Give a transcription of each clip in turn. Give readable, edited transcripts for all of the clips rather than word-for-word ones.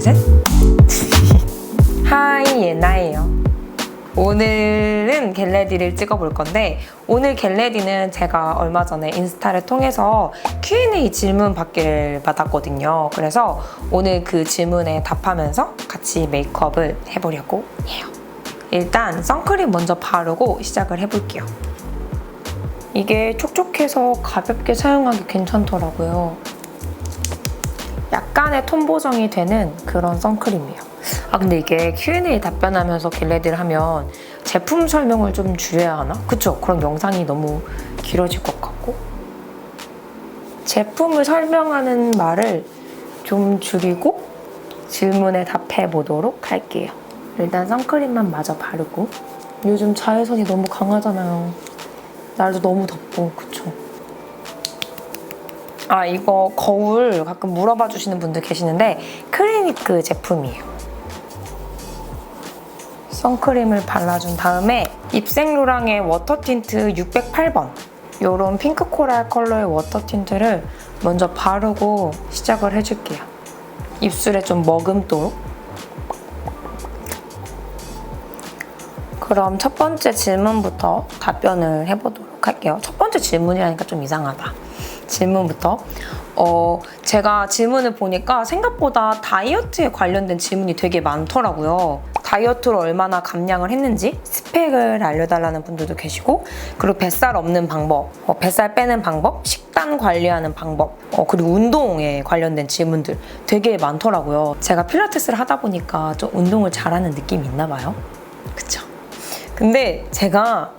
셋. 하이, 예나예요. 오늘은 겟레디를 찍어볼 건데, 오늘 겟레디는 제가 얼마 전에 인스타를 통해서 Q&A 질문 받기를 받았거든요. 그래서 오늘 그 질문에 답하면서 같이 메이크업을 해보려고 해요. 일단 선크림 먼저 바르고 시작을 해볼게요. 이게 촉촉해서 가볍게 사용하기 괜찮더라고요. 약간의 톤 보정이 되는 그런 선크림이에요. 근데 이게 Q&A 답변하면서 겟레디를 하면 제품 설명을 좀 줄여야 하나? 그쵸? 그런 영상이 너무 길어질 것 같고, 제품을 설명하는 말을 좀 줄이고 질문에 답해 보도록 할게요. 일단 선크림만 마저 바르고. 요즘 자외선이 너무 강하잖아요. 날도 너무 덥고, 그쵸? 이거 거울 가끔 물어봐 주시는 분들 계시는데 클리니크 제품이에요. 선크림을 발라준 다음에 입생로랑의 워터 틴트 608번, 이런 핑크 코랄 컬러의 워터 틴트를 먼저 바르고 시작을 해줄게요. 입술에 좀 머금도록. 그럼 첫 번째 질문부터 답변을 해보도록 할게요. 첫 번째 질문이라니까 좀 이상하다. 질문부터. 제가 질문을 보니까 생각보다 다이어트에 관련된 질문이 되게 많더라고요. 다이어트로 얼마나 감량을 했는지 스펙을 알려달라는 분들도 계시고, 그리고 뱃살 없는 방법, 뱃살 빼는 방법, 식단 관리하는 방법, 그리고 운동에 관련된 질문들 되게 많더라고요. 제가 필라테스를 하다 보니까 좀 운동을 잘하는 느낌이 있나 봐요. 그쵸? 근데 제가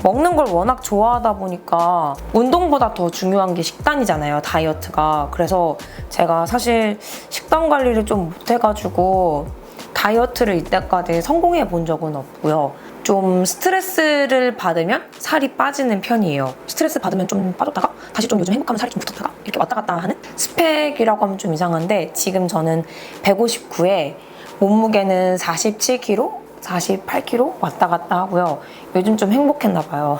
먹는 걸 워낙 좋아하다 보니까 운동보다 더 중요한 게 식단이잖아요, 다이어트가. 그래서 제가 사실 식단 관리를 좀 못해가지고 다이어트를 이때까지 성공해 본 적은 없고요. 좀 스트레스를 받으면 살이 빠지는 편이에요. 스트레스 받으면 좀 빠졌다가 다시 좀 요즘 행복하면 살이 좀 붙었다가 이렇게 왔다 갔다 하는? 스펙이라고 하면 좀 이상한데, 지금 저는 159에 몸무게는 47kg? 48kg 왔다 갔다 하고요. 요즘 좀 행복했나 봐요.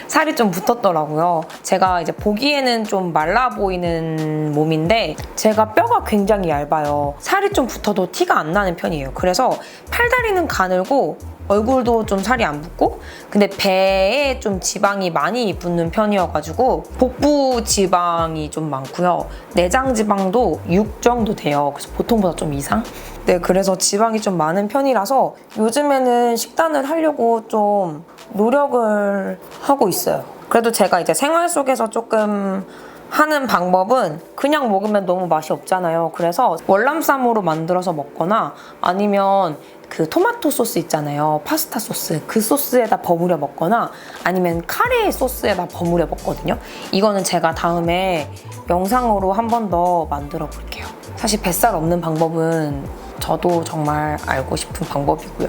살이 좀 붙었더라고요. 제가 이제 보기에는 좀 말라 보이는 몸인데 제가 뼈가 굉장히 얇아요. 살이 좀 붙어도 티가 안 나는 편이에요. 그래서 팔다리는 가늘고 얼굴도 좀 살이 안 붙고, 근데 배에 좀 지방이 많이 붙는 편이어가지고 복부 지방이 좀 많고요. 내장 지방도 6 정도 돼요. 그래서 보통보다 좀 이상? 네, 그래서 지방이 좀 많은 편이라서 요즘에는 식단을 하려고 좀 노력을 하고 있어요. 그래도 제가 이제 생활 속에서 조금 하는 방법은, 그냥 먹으면 너무 맛이 없잖아요. 그래서 월남쌈으로 만들어서 먹거나, 아니면 그 토마토 소스 있잖아요, 파스타 소스, 그 소스에다 버무려 먹거나, 아니면 카레 소스에다 버무려 먹거든요. 이거는 제가 다음에 영상으로 한 번 더 만들어 볼게요. 사실 뱃살 없는 방법은 저도 정말 알고 싶은 방법이고요.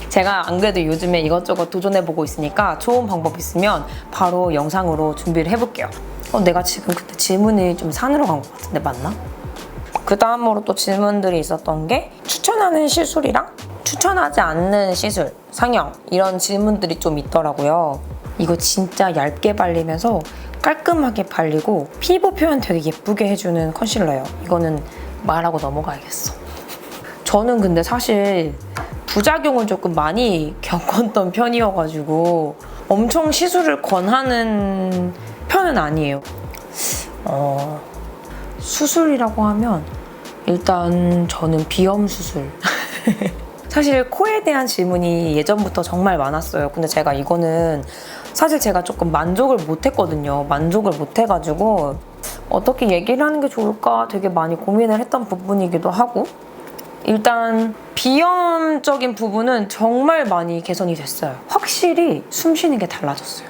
제가 안 그래도 요즘에 이것저것 도전해보고 있으니까 좋은 방법 있으면 바로 영상으로 준비를 해볼게요. 내가 지금 그때 질문이 좀 산으로 간 것 같은데 맞나? 그 다음으로 또 질문들이 있었던 게 추천하는 시술이랑 추천하지 않는 시술, 상형, 이런 질문들이 좀 있더라고요. 이거 진짜 얇게 발리면서 깔끔하게 발리고 피부 표현 되게 예쁘게 해주는 컨실러예요. 이거는 말하고 넘어가야겠어. 저는 근데 사실 부작용을 조금 많이 겪었던 편이어가지고 엄청 시술을 권하는 편은 아니에요. 수술이라고 하면 일단 저는 비염 수술. 사실 코에 대한 질문이 예전부터 정말 많았어요. 근데 제가 이거는 사실 제가 조금 만족을 못했거든요. 만족을 못해가지고 어떻게 얘기를 하는 게 좋을까 되게 많이 고민을 했던 부분이기도 하고, 일단 비염적인 부분은 정말 많이 개선이 됐어요. 확실히 숨 쉬는 게 달라졌어요.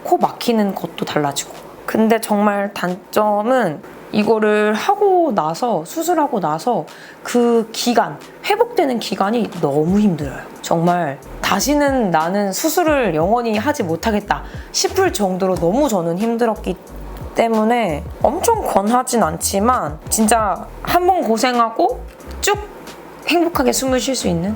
코 막히는 것도 달라지고. 근데 정말 단점은 이거를 하고 나서, 수술하고 나서 그 기간, 회복되는 기간이 너무 힘들어요. 정말 다시는 나는 수술을 영원히 하지 못하겠다 싶을 정도로 너무 저는 힘들었기 때문에 엄청 권하진 않지만, 진짜 한 번 고생하고 쭉 행복하게 숨을 쉴 수 있는,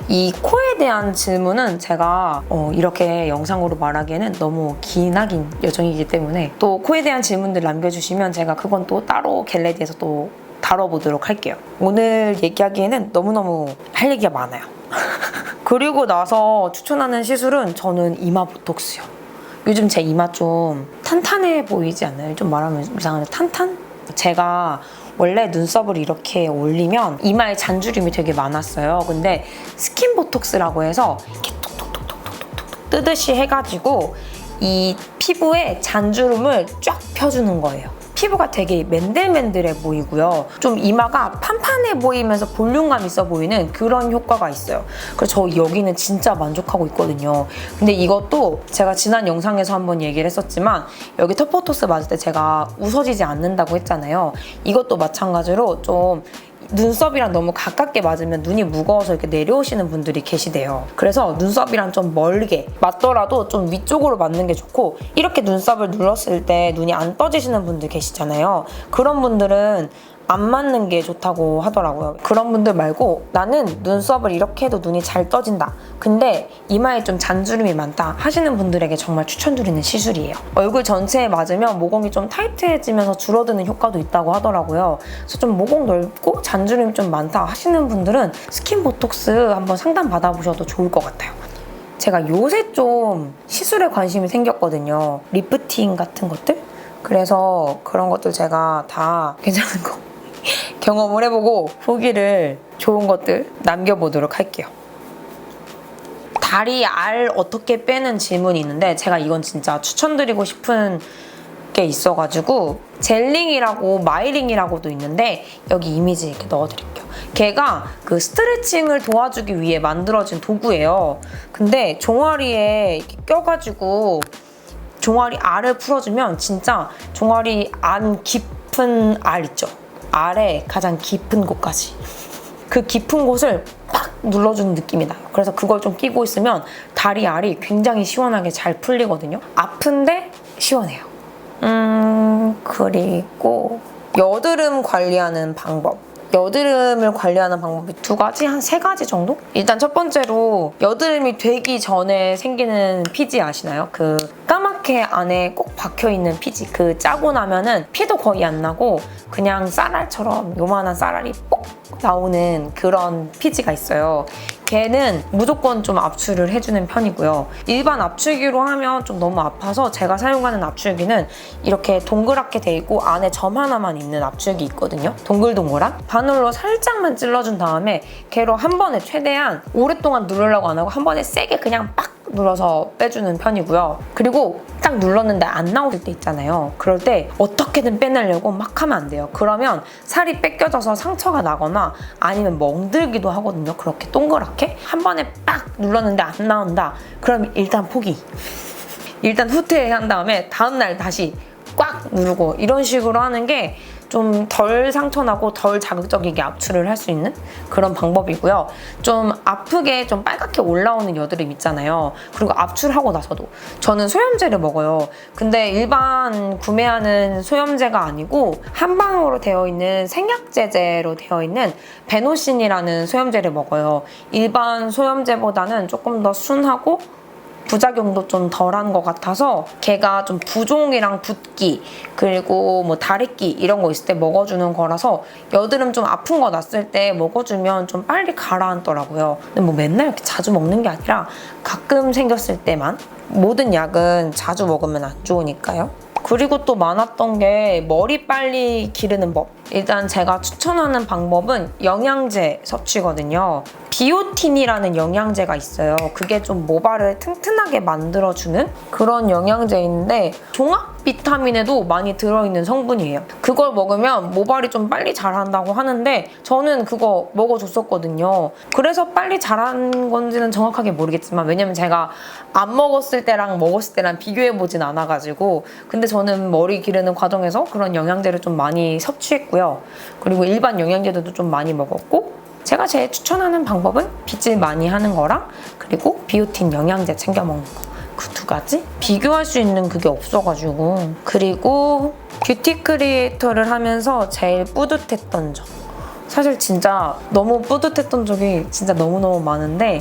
이 코에 대한 질문은 제가 이렇게 영상으로 말하기에는 너무 기나긴 여정이기 때문에, 또 코에 대한 질문들 남겨주시면 제가 그건 또 따로 겟레디에서 또 다뤄보도록 할게요. 오늘 얘기하기에는 너무너무 할 얘기가 많아요. 그리고 나서 추천하는 시술은 저는 이마 보톡스요. 요즘 제 이마 좀 탄탄해 보이지 않나요? 좀 말하면 이상한데 탄탄? 제가 원래 눈썹을 이렇게 올리면 이마에 잔주름이 되게 많았어요. 근데 스킨 보톡스라고 해서 이렇게 톡톡톡톡톡톡 뜨듯이 해가지고 이 피부에 잔주름을 쫙 펴주는 거예요. 피부가 되게 맨들맨들해 보이고요. 좀 이마가 판판해 보이면서 볼륨감 있어 보이는 그런 효과가 있어요. 그래서 저 여기는 진짜 만족하고 있거든요. 근데 이것도 제가 지난 영상에서 한번 얘기를 했었지만 여기 턱보톡스 맞을 때 제가 웃어지지 않는다고 했잖아요. 이것도 마찬가지로 좀 눈썹이랑 너무 가깝게 맞으면 눈이 무거워서 이렇게 내려오시는 분들이 계시대요. 그래서 눈썹이랑 좀 멀게 맞더라도 좀 위쪽으로 맞는 게 좋고, 이렇게 눈썹을 눌렀을 때 눈이 안 떠지시는 분들 계시잖아요. 그런 분들은 안 맞는 게 좋다고 하더라고요. 그런 분들 말고 나는 눈썹을 이렇게 해도 눈이 잘 떠진다, 근데 이마에 좀 잔주름이 많다 하시는 분들에게 정말 추천드리는 시술이에요. 얼굴 전체에 맞으면 모공이 좀 타이트해지면서 줄어드는 효과도 있다고 하더라고요. 그래서 좀 모공 넓고 잔주름이 좀 많다 하시는 분들은 스킨 보톡스 한번 상담 받아보셔도 좋을 것 같아요. 제가 요새 좀 시술에 관심이 생겼거든요. 리프팅 같은 것들? 그래서 그런 것들 제가 다 괜찮은 거 경험을 해보고 후기를 좋은 것들 남겨보도록 할게요. 다리 알 어떻게 빼는 질문이 있는데 제가 이건 진짜 추천드리고 싶은 게 있어가지고 젤링이라고 마이링이라고도 있는데 여기 이미지 이렇게 넣어드릴게요. 걔가 그 스트레칭을 도와주기 위해 만들어진 도구예요. 근데 종아리에 이렇게 껴가지고 종아리 알을 풀어주면 진짜 종아리 안 깊은 알 있죠? 알의 가장 깊은 곳까지 그 깊은 곳을 팍 눌러주는 느낌이 나요. 그래서 그걸 좀 끼고 있으면 다리 알이 굉장히 시원하게 잘 풀리거든요. 아픈데 시원해요. 그리고 여드름 관리하는 방법. 여드름을 관리하는 방법이 두 가지? 한 세 가지 정도? 일단 첫 번째로 여드름이 되기 전에 생기는 피지 아시나요? 그 까맣게 안에 꼭 박혀있는 피지. 그 짜고 나면은 피도 거의 안 나고 그냥 쌀알처럼 요만한 쌀알이 뽁 나오는 그런 피지가 있어요. 걔는 무조건 좀 압출을 해주는 편이고요. 일반 압출기로 하면 좀 너무 아파서 제가 사용하는 압출기는 이렇게 동그랗게 돼 있고 안에 점 하나만 있는 압출기 있거든요. 동글동글한? 바늘로 살짝만 찔러준 다음에 걔로 한 번에 최대한 오랫동안 누르려고 안 하고 한 번에 세게 그냥 빡 눌러서 빼주는 편이고요. 그리고 딱 눌렀는데 안 나올 때 있잖아요. 그럴 때 어떻게든 빼내려고 막 하면 안 돼요. 그러면 살이 뺏겨져서 상처가 나거나 아니면 멍들기도 하거든요. 그렇게 동그랗게 한 번에 빡 눌렀는데 안 나온다. 그럼 일단 포기. 일단 후퇴한 다음에 다음날 다시 꽉 누르고 이런 식으로 하는 게 좀 덜 상처나고 덜 자극적이게 압출을 할 수 있는 그런 방법이고요. 좀 아프게 좀 빨갛게 올라오는 여드름 있잖아요. 그리고 압출하고 나서도 저는 소염제를 먹어요. 근데 일반 구매하는 소염제가 아니고 한방으로 되어 있는 생약제제로 되어 있는 베노신이라는 소염제를 먹어요. 일반 소염제보다는 조금 더 순하고 부작용도 좀 덜한 것 같아서 걔가 좀 부종이랑 붓기 그리고 뭐 다래끼 이런 거 있을 때 먹어주는 거라서 여드름 좀 아픈 거 났을 때 먹어주면 좀 빨리 가라앉더라고요. 근데 뭐 맨날 이렇게 자주 먹는 게 아니라 가끔 생겼을 때만. 모든 약은 자주 먹으면 안 좋으니까요. 그리고 또 많았던 게 머리 빨리 기르는 법. 일단 제가 추천하는 방법은 영양제 섭취거든요. 비오틴이라는 영양제가 있어요. 그게 좀 모발을 튼튼하게 만들어주는 그런 영양제인데 종합 비타민에도 많이 들어있는 성분이에요. 그걸 먹으면 모발이 좀 빨리 자란다고 하는데 저는 그거 먹어줬었거든요. 그래서 빨리 자란 건지는 정확하게 모르겠지만 왜냐면 제가 안 먹었을 때랑 먹었을 때랑 비교해보진 않아가지고 근데 저는 머리 기르는 과정에서 그런 영양제를 좀 많이 섭취했고요. 그리고 일반 영양제들도 좀 많이 먹었고 제가 제일 추천하는 방법은 빗질 많이 하는 거랑 그리고 비오틴 영양제 챙겨 먹는 거. 그 두 가지? 비교할 수 있는 그게 없어가지고. 그리고 뷰티 크리에이터를 하면서 제일 뿌듯했던 점. 사실 진짜 너무 뿌듯했던 적이 진짜 너무너무 많은데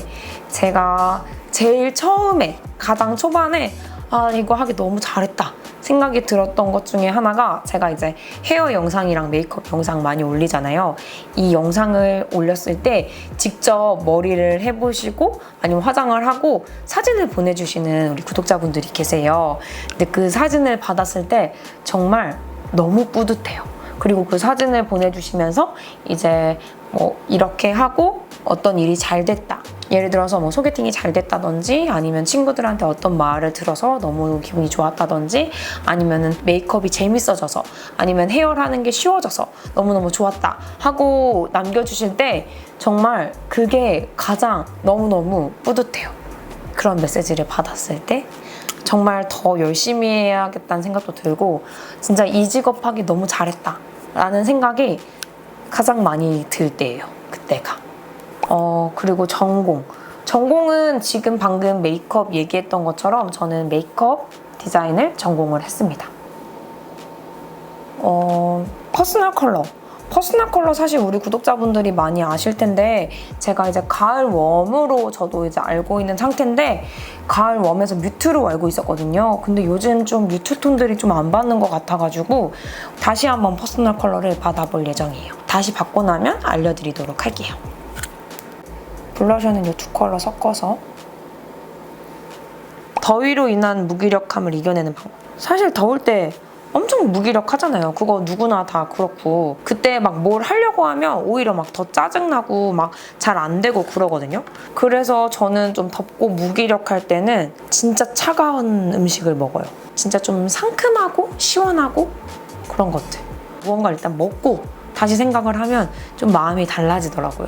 제가 제일 처음에 가장 초반에 아 이거 하기 너무 잘했다 생각이 들었던 것 중에 하나가 제가 이제 헤어 영상이랑 메이크업 영상 많이 올리잖아요. 이 영상을 올렸을 때 직접 머리를 해보시고 아니면 화장을 하고 사진을 보내주시는 우리 구독자분들이 계세요. 근데 그 사진을 받았을 때 정말 너무 뿌듯해요. 그리고 그 사진을 보내주시면서 이제 뭐 이렇게 하고 어떤 일이 잘 됐다. 예를 들어서 뭐 소개팅이 잘 됐다든지 아니면 친구들한테 어떤 말을 들어서 너무 기분이 좋았다든지 아니면은 메이크업이 재밌어져서 아니면 헤어를 하는 게 쉬워져서 너무너무 좋았다 하고 남겨주실 때 정말 그게 가장 너무너무 뿌듯해요. 그런 메시지를 받았을 때 정말 더 열심히 해야겠다는 생각도 들고 진짜 이 직업 하기 너무 잘했다 라는 생각이 가장 많이 들 때예요. 그때가. 그리고 전공은 지금 방금 메이크업 얘기했던 것처럼 저는 메이크업 디자인을 전공을 했습니다. 퍼스널 컬러 사실 우리 구독자분들이 많이 아실 텐데 제가 이제 가을 웜으로 저도 이제 알고 있는 상태인데 가을 웜에서 뮤트로 알고 있었거든요. 근데 요즘 좀 뮤트 톤들이 좀 안 받는 것 같아가지고 다시 한번 퍼스널 컬러를 받아볼 예정이에요. 다시 받고 나면 알려드리도록 할게요. 블러셔는 이 두 컬러 섞어서 더위로 인한 무기력함을 이겨내는 방법. 사실 더울 때 엄청 무기력하잖아요. 그거 누구나 다 그렇고 그때 막 뭘 하려고 하면 오히려 막 더 짜증나고 막 잘 안 되고 그러거든요. 그래서 저는 좀 덥고 무기력할 때는 진짜 차가운 음식을 먹어요. 진짜 좀 상큼하고 시원하고 그런 것들. 무언가 일단 먹고 다시 생각을 하면 좀 마음이 달라지더라고요.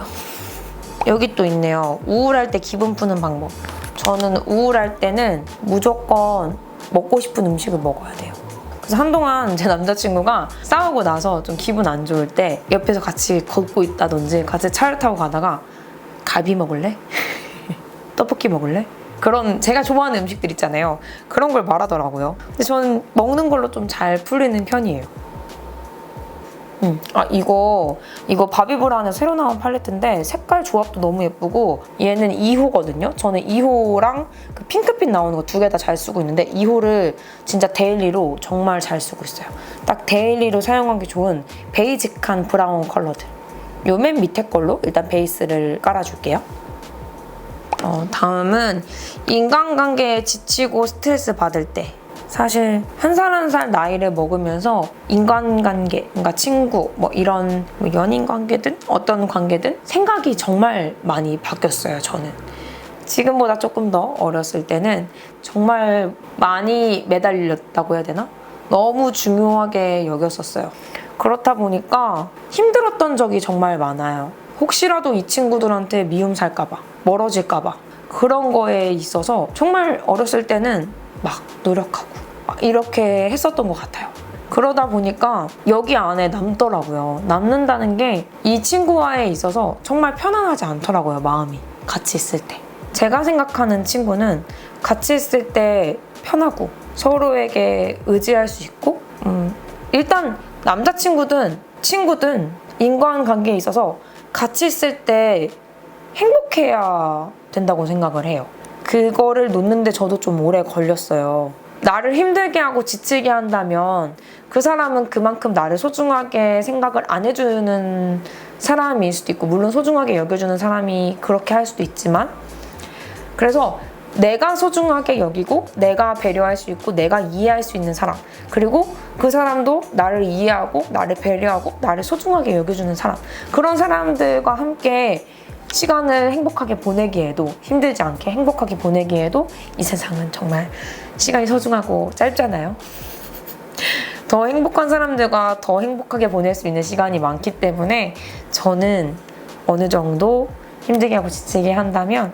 여기 또 있네요. 우울할 때 기분 푸는 방법. 저는 우울할 때는 무조건 먹고 싶은 음식을 먹어야 돼요. 그래서 한동안 제 남자친구가 싸우고 나서 좀 기분 안 좋을 때 옆에서 같이 걷고 있다든지 같이 차를 타고 가다가 갈비 먹을래? 떡볶이 먹을래? 그런 제가 좋아하는 음식들 있잖아요. 그런 걸 말하더라고요. 근데 저는 먹는 걸로 좀 잘 풀리는 편이에요. 이거 바비브라운에 새로 나온 팔레트인데 색깔 조합도 너무 예쁘고 얘는 2호거든요. 저는 2호랑 그 핑크빛 나오는 거 두 개 다 잘 쓰고 있는데 2호를 진짜 데일리로 정말 잘 쓰고 있어요. 딱 데일리로 사용하기 좋은 베이직한 브라운 컬러들. 요 맨 밑에 걸로 일단 베이스를 깔아줄게요. 다음은 인간관계에 지치고 스트레스 받을 때 사실 한 살 한 살 나이를 먹으면서 인간관계, 그러니까 친구, 뭐 이런 연인 관계든 어떤 관계든 생각이 정말 많이 바뀌었어요, 저는. 지금보다 조금 더 어렸을 때는 정말 많이 매달렸다고 해야 되나? 너무 중요하게 여겼었어요. 그렇다 보니까 힘들었던 적이 정말 많아요. 혹시라도 이 친구들한테 미움 살까봐, 멀어질까봐 그런 거에 있어서 정말 어렸을 때는 막 노력하고 이렇게 했었던 것 같아요. 그러다 보니까 여기 안에 남더라고요. 남는다는 게 이 친구와에 있어서 정말 편안하지 않더라고요, 마음이. 같이 있을 때. 제가 생각하는 친구는 같이 있을 때 편하고 서로에게 의지할 수 있고 일단 남자친구든 친구든 인간관계에 있어서 같이 있을 때 행복해야 된다고 생각을 해요. 그거를 놓는데 저도 좀 오래 걸렸어요. 나를 힘들게 하고 지치게 한다면 그 사람은 그만큼 나를 소중하게 생각을 안 해주는 사람일 수도 있고 물론 소중하게 여겨주는 사람이 그렇게 할 수도 있지만 그래서 내가 소중하게 여기고 내가 배려할 수 있고 내가 이해할 수 있는 사람 그리고 그 사람도 나를 이해하고 나를 배려하고 나를 소중하게 여겨주는 사람 그런 사람들과 함께 시간을 행복하게 보내기에도 힘들지 않게 행복하게 보내기에도 이 세상은 정말 시간이 소중하고 짧잖아요. 더 행복한 사람들과 더 행복하게 보낼 수 있는 시간이 많기 때문에 저는 어느 정도 힘들게 하고 지치게 한다면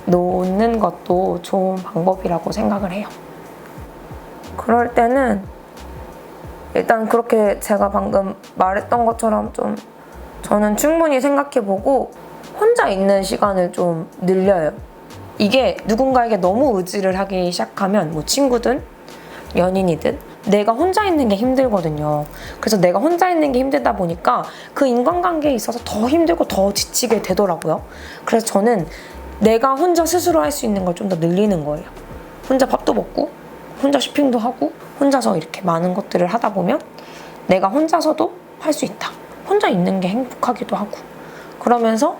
놓는 것도 좋은 방법이라고 생각을 해요. 그럴 때는 일단 그렇게 제가 방금 말했던 것처럼 좀 저는 충분히 생각해보고 혼자 있는 시간을 좀 늘려요. 이게 누군가에게 너무 의지를 하기 시작하면 뭐 친구든 연인이든 내가 혼자 있는 게 힘들거든요. 그래서 내가 혼자 있는 게 힘들다 보니까 그 인간관계에 있어서 더 힘들고 더 지치게 되더라고요. 그래서 저는 내가 혼자 스스로 할 수 있는 걸 좀 더 늘리는 거예요. 혼자 밥도 먹고 혼자 쇼핑도 하고 혼자서 이렇게 많은 것들을 하다 보면 내가 혼자서도 할 수 있다. 혼자 있는 게 행복하기도 하고 그러면서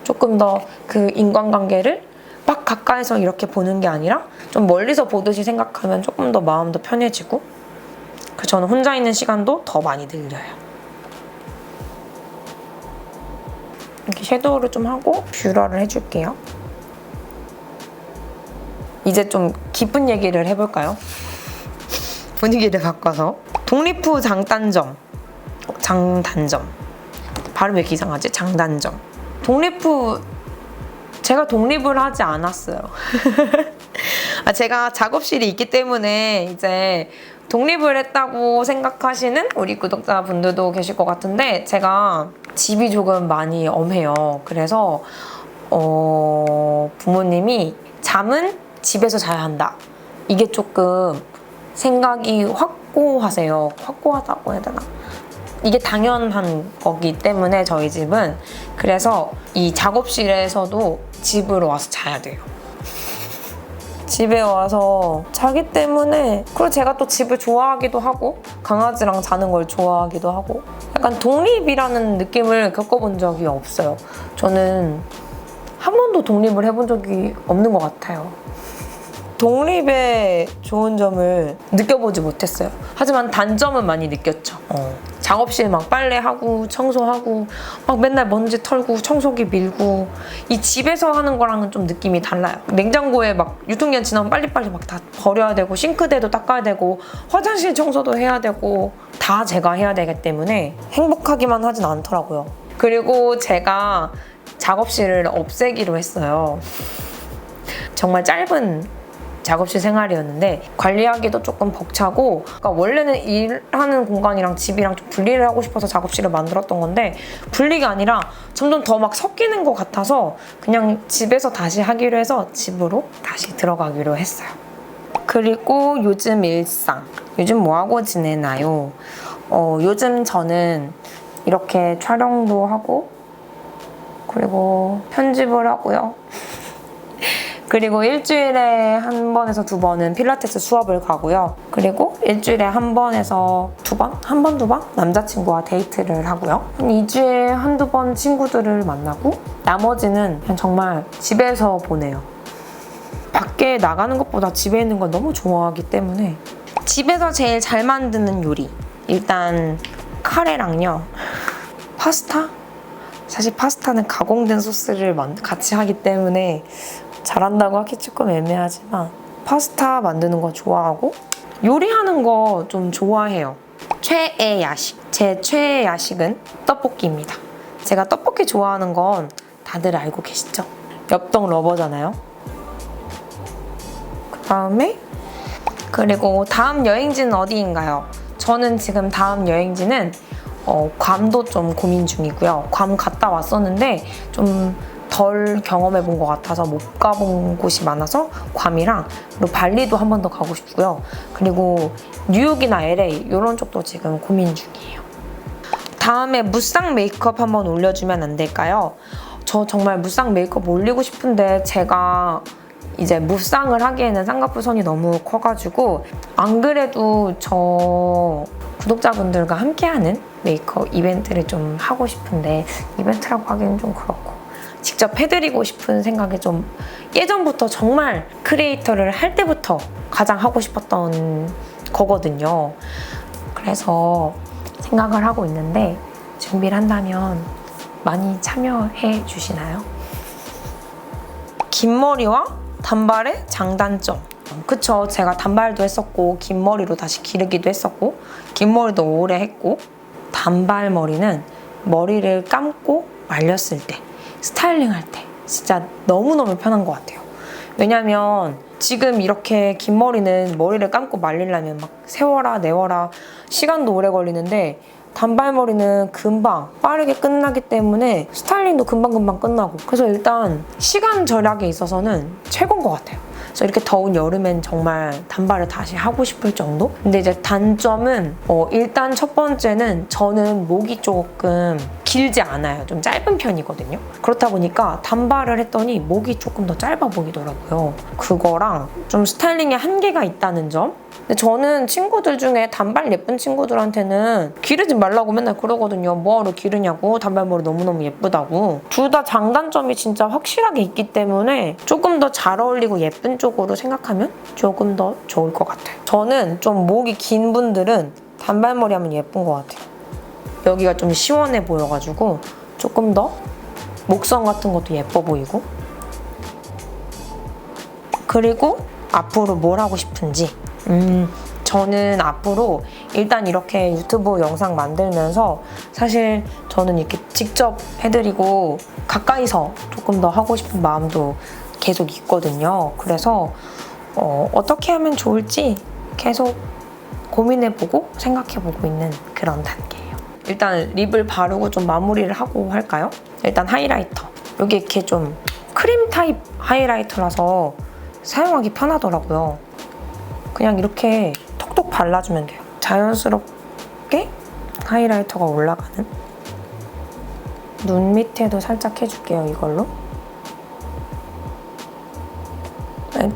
조금 더 그 인간관계를 막 가까이서 이렇게 보는 게 아니라 좀 멀리서 보듯이 생각하면 조금 더 마음도 편해지고 저는 혼자 있는 시간도 더 많이 늘려요. 이렇게 섀도우를 좀 하고 뷰러를 해줄게요. 이제 좀 기쁜 얘기를 해볼까요? 분위기를 바꿔서 독립 후 장단점 발음이 왜 이렇게 이상하지? 장단점 독립 후 제가 독립을 하지 않았어요. 제가 작업실이 있기 때문에 이제 독립을 했다고 생각하시는 우리 구독자분들도 계실 것 같은데 제가 집이 조금 많이 엄해요. 그래서 부모님이 잠은 집에서 자야 한다. 이게 조금 생각이 확고하세요. 확고하다고 해야 되나? 이게 당연한 거기 때문에 저희 집은 그래서 이 작업실에서도 집으로 와서 자야 돼요. 집에 와서 자기 때문에 그리고 제가 또 집을 좋아하기도 하고 강아지랑 자는 걸 좋아하기도 하고 약간 독립이라는 느낌을 겪어본 적이 없어요. 저는 한 번도 독립을 해본 적이 없는 것 같아요. 독립의 좋은 점을 느껴보지 못했어요. 하지만 단점은 많이 느꼈죠. 작업실 막 빨래하고 청소하고 막 맨날 먼지 털고 청소기 밀고 이 집에서 하는 거랑은 좀 느낌이 달라요. 냉장고에 막 유통기한 지나면 빨리빨리 막 다 버려야 되고 싱크대도 닦아야 되고 화장실 청소도 해야 되고 다 제가 해야 되기 때문에 행복하기만 하진 않더라고요. 그리고 제가 작업실을 없애기로 했어요. 정말 짧은 작업실 생활이었는데 관리하기도 조금 벅차고 그러니까 원래는 일하는 공간이랑 집이랑 좀 분리를 하고 싶어서 작업실을 만들었던 건데 분리가 아니라 점점 더 막 섞이는 것 같아서 그냥 집에서 다시 하기로 해서 집으로 다시 들어가기로 했어요. 그리고 요즘 일상 요즘 뭐하고 지내나요? 요즘 저는 이렇게 촬영도 하고 그리고 편집을 하고요. 그리고 일주일에 한 번에서 두 번은 필라테스 수업을 가고요. 그리고 일주일에 한 번에서 두 번? 한 번, 두 번? 남자친구와 데이트를 하고요. 한 2주에 한두 번 친구들을 만나고 나머지는 그냥 정말 집에서 보내요. 밖에 나가는 것보다 집에 있는 걸 너무 좋아하기 때문에 집에서 제일 잘 만드는 요리 일단 카레랑요. 파스타? 사실 파스타는 가공된 소스를 같이 하기 때문에 잘한다고 하기 조금 애매하지만 파스타 만드는 거 좋아하고 요리하는 거 좀 좋아해요. 최애 야식. 제 최애 야식은 떡볶이입니다. 제가 떡볶이 좋아하는 건 다들 알고 계시죠? 엽떡 러버잖아요. 그리고 다음 여행지는 어디인가요? 저는 지금 다음 여행지는 괌도 좀 고민 중이고요. 괌 갔다 왔었는데 좀 덜 경험해 본 것 같아서 못 가본 곳이 많아서 괌이랑 그리고 발리도 한 번 더 가고 싶고요. 그리고 뉴욕이나 LA 이런 쪽도 지금 고민 중이에요. 다음에 무쌍 메이크업 한번 올려주면 안 될까요? 저 정말 무쌍 메이크업 올리고 싶은데 제가 이제 무쌍을 하기에는 쌍꺼풀 선이 너무 커가지고 안 그래도 저 구독자분들과 함께하는 메이크업 이벤트를 좀 하고 싶은데 이벤트라고 하기는 좀 그렇고 직접 해드리고 싶은 생각이 좀 예전부터 정말 크리에이터를 할 때부터 가장 하고 싶었던 거거든요. 그래서 생각을 하고 있는데 준비를 한다면 많이 참여해 주시나요? 긴 머리와 단발의 장단점. 그쵸, 제가 단발도 했었고 긴 머리로 다시 기르기도 했었고 긴 머리도 오래 했고 단발머리는 머리를 감고 말렸을 때 스타일링 할 때 진짜 너무너무 편한 것 같아요. 왜냐면 지금 이렇게 긴 머리는 머리를 감고 말리려면 막 세워라 내워라 시간도 오래 걸리는데 단발머리는 금방 빠르게 끝나기 때문에 스타일링도 금방금방 끝나고 그래서 일단 시간 절약에 있어서는 최고인 것 같아요. 그래서 이렇게 더운 여름엔 정말 단발을 다시 하고 싶을 정도? 근데 이제 단점은 일단 첫 번째는 저는 목이 조금 길지 않아요. 좀 짧은 편이거든요. 그렇다 보니까 단발을 했더니 목이 조금 더 짧아 보이더라고요. 그거랑 좀 스타일링에 한계가 있다는 점. 근데 저는 친구들 중에 단발 예쁜 친구들한테는 기르지 말라고 맨날 그러거든요. 뭐하러 기르냐고. 단발머리 너무너무 예쁘다고. 둘 다 장단점이 진짜 확실하게 있기 때문에 조금 더 잘 어울리고 예쁜 쪽으로 생각하면 조금 더 좋을 것 같아요. 저는 좀 목이 긴 분들은 단발머리 하면 예쁜 것 같아요. 여기가 좀 시원해 보여가지고 조금 더 목선 같은 것도 예뻐 보이고. 그리고 앞으로 뭘 하고 싶은지. 저는 앞으로 일단 이렇게 유튜브 영상 만들면서 사실 저는 이렇게 직접 해드리고 가까이서 조금 더 하고 싶은 마음도 계속 있거든요. 그래서 어떻게 하면 좋을지 계속 고민해보고 생각해보고 있는 그런 단계예요. 일단 립을 바르고 좀 마무리를 하고 할까요? 일단 하이라이터. 여기 이렇게 좀 크림 타입 하이라이터라서 사용하기 편하더라고요. 그냥 이렇게 톡톡 발라주면 돼요. 자연스럽게 하이라이터가 올라가는. 눈 밑에도 살짝 해줄게요, 이걸로.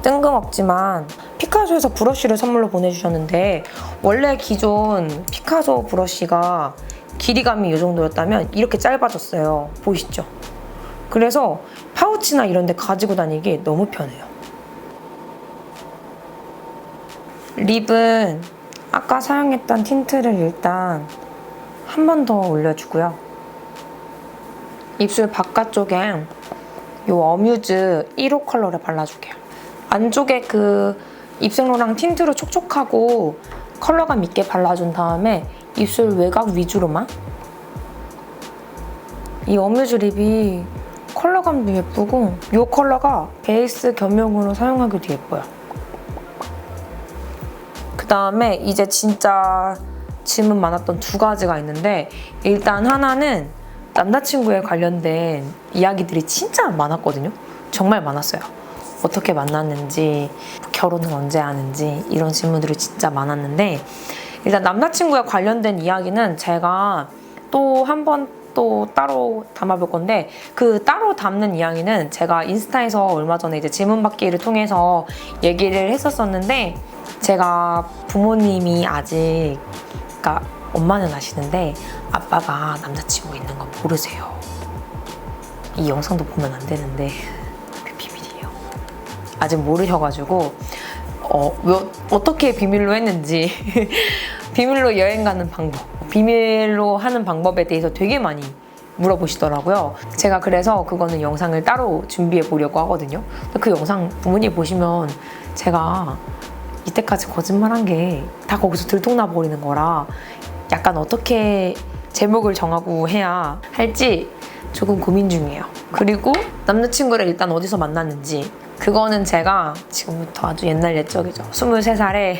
뜬금없지만 피카소에서 브러쉬를 선물로 보내주셨는데 원래 기존 피카소 브러쉬가 길이감이 이 정도였다면 이렇게 짧아졌어요. 보이시죠? 그래서 파우치나 이런 데 가지고 다니기 너무 편해요. 립은 아까 사용했던 틴트를 일단 한 번 더 올려주고요. 입술 바깥쪽에 이 어뮤즈 1호 컬러를 발라줄게요. 안쪽에 그 입생로랑 틴트로 촉촉하고 컬러감 있게 발라준 다음에 입술 외곽 위주로만. 이 어뮤즈 립이 컬러감도 예쁘고 이 컬러가 베이스 겸용으로 사용하기도 예뻐요. 그 다음에 이제 진짜 질문 많았던 두 가지가 있는데 일단 하나는 남자친구에 관련된 이야기들이 진짜 많았거든요. 정말 많았어요. 어떻게 만났는지, 결혼은 언제 하는지 이런 질문들이 진짜 많았는데 일단 남자친구에 관련된 이야기는 제가 또 한 번 또 따로 담아볼 건데 그 따로 담는 이야기는 제가 인스타에서 얼마 전에 이제 질문받기를 통해서 얘기를 했었었는데 제가 부모님이 아직 그러니까 엄마는 아시는데 아빠가 남자친구 있는 건 모르세요. 이 영상도 보면 안 되는데 비밀이에요. 아직 모르셔가지고 어떻게 비밀로 했는지 비밀로 여행 가는 방법, 비밀로 하는 방법에 대해서 되게 많이 물어보시더라고요. 제가 그래서 그거는 영상을 따로 준비해 보려고 하거든요. 그 영상 부모님 보시면 제가 이때까지 거짓말한 게 다 거기서 들통나 버리는 거라 약간 어떻게 제목을 정하고 해야 할지 조금 고민 중이에요. 그리고 남자친구를 일단 어디서 만났는지 그거는 제가 지금부터 아주 옛날 옛적이죠. 23살에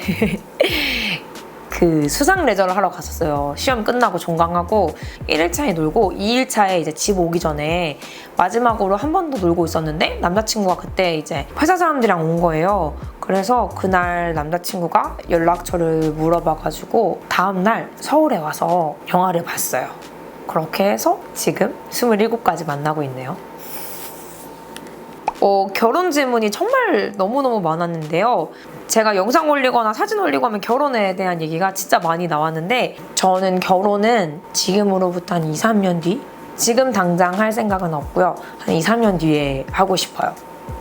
그 수상 레저를 하러 갔었어요. 시험 끝나고 종강하고 1일차에 놀고 2일차에 이제 집 오기 전에 마지막으로 한 번 더 놀고 있었는데 남자친구가 그때 이제 회사 사람들이랑 온 거예요. 그래서 그날 남자친구가 연락처를 물어봐가지고 다음날 서울에 와서 영화를 봤어요. 그렇게 해서 지금 27까지 만나고 있네요. 결혼 질문이 정말 너무너무 많았는데요. 제가 영상 올리거나 사진 올리고 하면 결혼에 대한 얘기가 진짜 많이 나왔는데 저는 결혼은 지금으로부터 한 2, 3년 뒤? 지금 당장 할 생각은 없고요. 한 2, 3년 뒤에 하고 싶어요.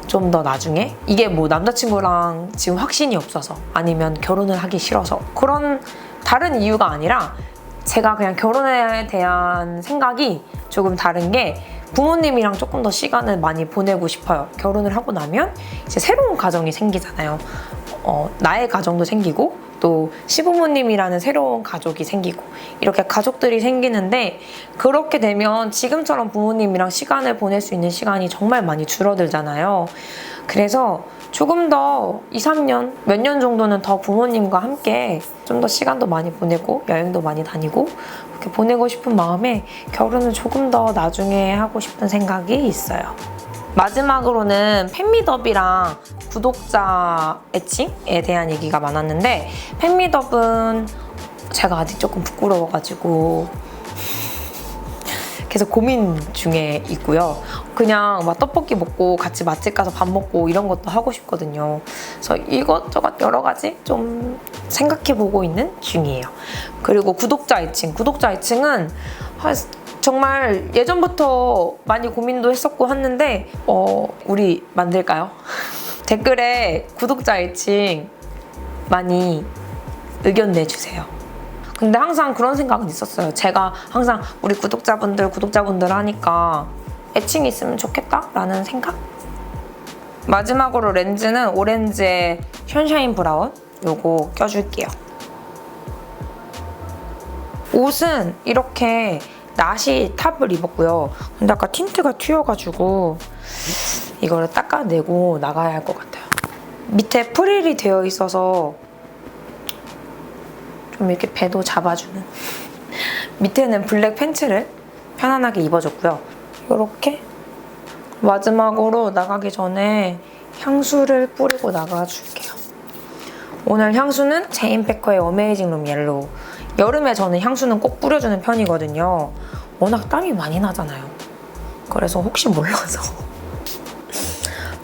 좀 더 나중에. 이게 뭐 남자친구랑 지금 확신이 없어서 아니면 결혼을 하기 싫어서 그런 다른 이유가 아니라 제가 그냥 결혼에 대한 생각이 조금 다른 게 부모님이랑 조금 더 시간을 많이 보내고 싶어요. 결혼을 하고 나면 이제 새로운 가정이 생기잖아요. 나의 가정도 생기고 또 시부모님이라는 새로운 가족이 생기고 이렇게 가족들이 생기는데 그렇게 되면 지금처럼 부모님이랑 시간을 보낼 수 있는 시간이 정말 많이 줄어들잖아요. 그래서 조금 더 2, 3년, 몇 년 정도는 더 부모님과 함께 좀 더 시간도 많이 보내고 여행도 많이 다니고 그렇게 보내고 싶은 마음에 결혼을 조금 더 나중에 하고 싶은 생각이 있어요. 마지막으로는 팬미더비랑 구독자 애칭에 대한 얘기가 많았는데 팬미더은 제가 아직 조금 부끄러워가지고 계속 고민 중에 있고요. 그냥 막 떡볶이 먹고 같이 맛집 가서 밥 먹고 이런 것도 하고 싶거든요. 그래서 이것저것 여러 가지 좀 생각해보고 있는 중이에요. 그리고 구독자 애칭은 정말 예전부터 많이 고민도 했었고 했는데 우리 만들까요? 댓글에 구독자 애칭 많이 의견 내주세요. 근데 항상 그런 생각은 있었어요. 제가 항상 우리 구독자분들 하니까 애칭이 있으면 좋겠다라는 생각? 마지막으로 렌즈는 오렌지의 션샤인 브라운 요거 껴줄게요. 옷은 이렇게 나시 탑을 입었고요. 근데 아까 틴트가 튀어가지고 이거를 닦아내고 나가야 할 것 같아요. 밑에 프릴이 되어 있어서 좀 이렇게 배도 잡아주는. 밑에는 블랙 팬츠를 편안하게 입어줬고요. 이렇게 마지막으로 나가기 전에 향수를 뿌리고 나가줄게요. 오늘 향수는 제인페커의 어메이징 룸 옐로우. 여름에 저는 향수는 꼭 뿌려주는 편이거든요. 워낙 땀이 많이 나잖아요. 그래서 혹시 몰라서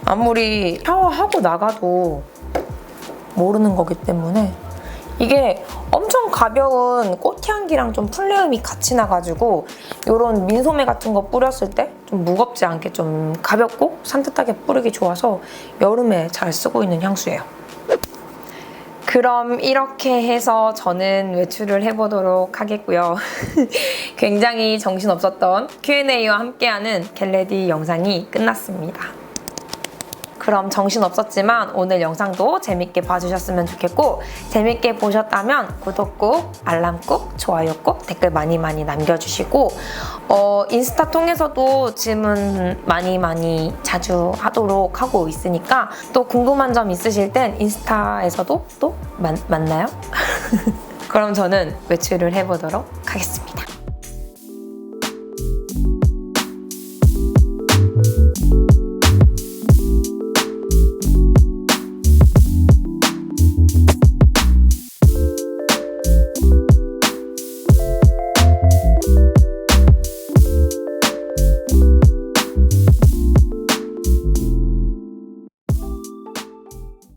아무리 샤워하고 나가도 모르는 거기 때문에 이게 엄청 가벼운 꽃향기랑 좀 플레음이 같이 나가지고 이런 민소매 같은 거 뿌렸을 때 좀 무겁지 않게 좀 가볍고 산뜻하게 뿌리기 좋아서 여름에 잘 쓰고 있는 향수예요. 그럼 이렇게 해서 저는 외출을 해보도록 하겠고요. 굉장히 정신없었던 Q&A와 함께하는 겟레디 영상이 끝났습니다. 그럼 정신없었지만 오늘 영상도 재밌게 봐주셨으면 좋겠고 재밌게 보셨다면 구독 꾹, 알람 꾹, 좋아요 꾹, 댓글 많이 남겨주시고 인스타 통해서도 질문 많이 자주 하도록 하고 있으니까 또 궁금한 점 있으실 땐 인스타에서도 또 만나요? 그럼 저는 외출을 해보도록 하겠습니다.